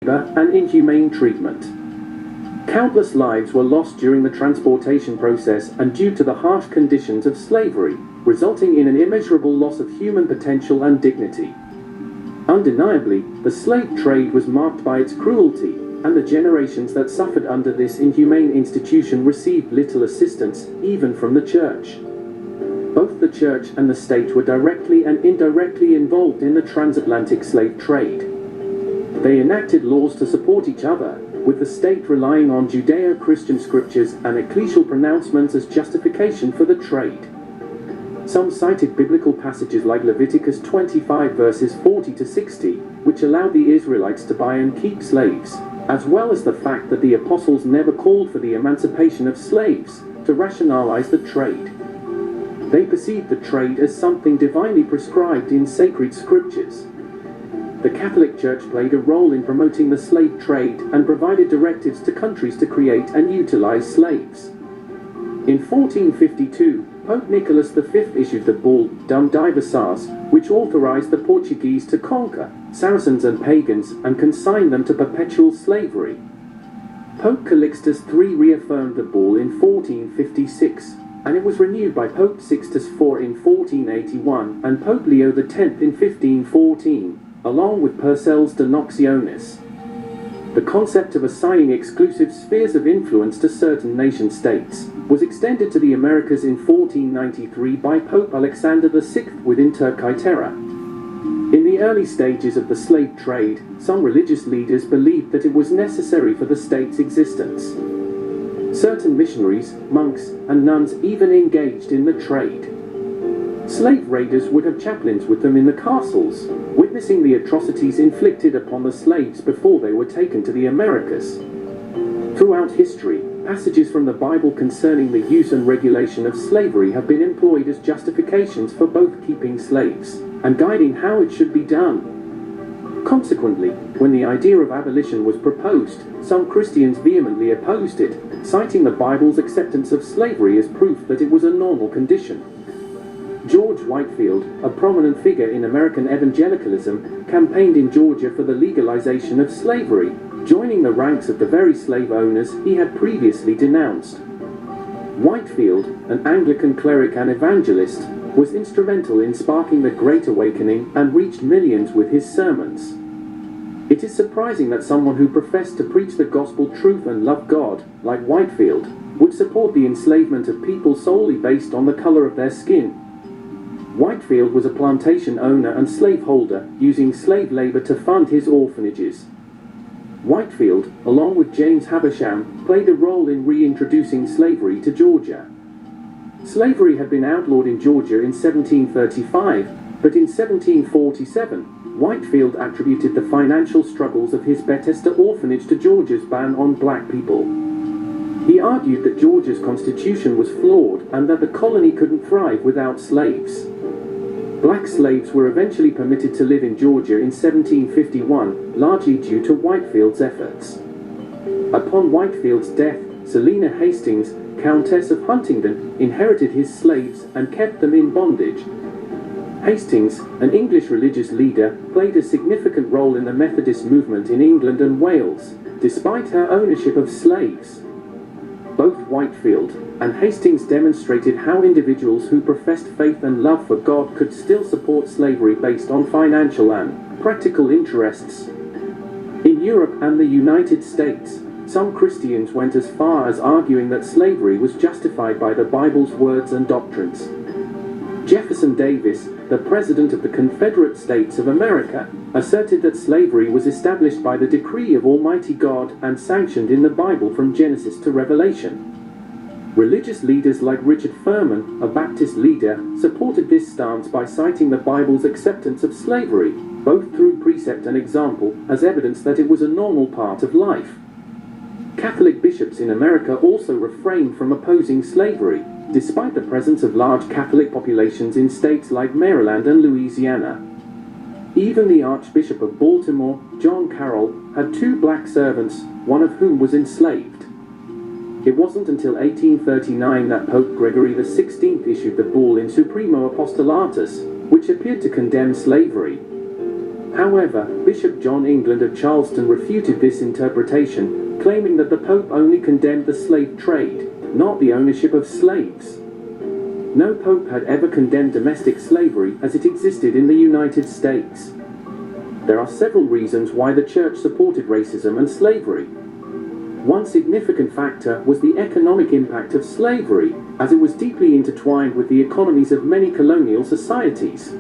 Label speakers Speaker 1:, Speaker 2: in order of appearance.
Speaker 1: and inhumane treatment. Countless lives were lost during the transportation process and due to the harsh conditions of slavery, resulting in an immeasurable loss of human potential and dignity. Undeniably, the slave trade was marked by its cruelty, and the generations that suffered under this inhumane institution received little assistance, even from the church. Both the church and the state were directly and indirectly involved in the transatlantic slave trade. They enacted laws to support each other, with the state relying on Judeo-Christian scriptures and ecclesial pronouncements as justification for the trade. Some cited biblical passages like Leviticus 25 verses 40 to 60, which allowed the Israelites to buy and keep slaves, as well as the fact that the apostles never called for the emancipation of slaves, to rationalize the trade. They perceived the trade as something divinely prescribed in sacred scriptures. The Catholic Church played a role in promoting the slave trade and provided directives to countries to create and utilize slaves. In 1452, Pope Nicholas V issued the bull Dum Diversas, which authorized the Portuguese to conquer Saracens and pagans and consign them to perpetual slavery. Pope Calixtus III reaffirmed the bull in 1456, and it was renewed by Pope Sixtus IV in 1481 and Pope Leo X in 1514, along with Purcell's De Noctionis. The concept of assigning exclusive spheres of influence to certain nation-states was extended to the Americas in 1493 by Pope Alexander VI within Turkey Terror. In the early stages of the slave trade, some religious leaders believed that it was necessary for the state's existence. Certain missionaries, monks, and nuns even engaged in the trade. Slave raiders would have chaplains with them in the castles, witnessing the atrocities inflicted upon the slaves before they were taken to the Americas. Throughout history, passages from the Bible concerning the use and regulation of slavery have been employed as justifications for both keeping slaves and guiding how it should be done. Consequently, when the idea of abolition was proposed, some Christians vehemently opposed it, citing the Bible's acceptance of slavery as proof that it was a normal condition. George Whitefield, a prominent figure in American evangelicalism, campaigned in Georgia for the legalization of slavery, joining the ranks of the very slave owners he had previously denounced. Whitefield, an Anglican cleric and evangelist, was instrumental in sparking the Great Awakening and reached millions with his sermons. It is surprising that someone who professed to preach the gospel truth and love God, like Whitefield, would support the enslavement of people solely based on the color of their skin. Whitefield was a plantation owner and slaveholder, using slave labor to fund his orphanages. Whitefield, along with James Habersham, played a role in reintroducing slavery to Georgia. Slavery had been outlawed in Georgia in 1735, but in 1747, Whitefield attributed the financial struggles of his Bethesda orphanage to Georgia's ban on black people. He argued that Georgia's constitution was flawed and that the colony couldn't thrive without slaves. Black slaves were eventually permitted to live in Georgia in 1751, largely due to Whitefield's efforts. Upon Whitefield's death, Selina Hastings, Countess of Huntingdon, inherited his slaves and kept them in bondage. Hastings, an English religious leader, played a significant role in the Methodist movement in England and Wales, despite her ownership of slaves. Both Whitefield and Hastings demonstrated how individuals who professed faith and love for God could still support slavery based on financial and practical interests. In Europe and the United States, some Christians went as far as arguing that slavery was justified by the Bible's words and doctrines. Jefferson Davis, the President of the Confederate States of America, asserted that slavery was established by the decree of Almighty God and sanctioned in the Bible from Genesis to Revelation. Religious leaders like Richard Furman, a Baptist leader, supported this stance by citing the Bible's acceptance of slavery, both through precept and example, as evidence that it was a normal part of life. Catholic bishops in America also refrained from opposing slavery, despite the presence of large Catholic populations in states like Maryland and Louisiana. Even the Archbishop of Baltimore, John Carroll, had 2 black servants, one of whom was enslaved. It wasn't until 1839 that Pope Gregory XVI issued the bull In Supremo Apostolatus, which appeared to condemn slavery. However, Bishop John England of Charleston refuted this interpretation, claiming that the Pope only condemned the slave trade, not the ownership of slaves. No pope had ever condemned domestic slavery as it existed in the United States. There are several reasons why the Church supported racism and slavery. One significant factor was the economic impact of slavery, as it was deeply intertwined with the economies of many colonial societies.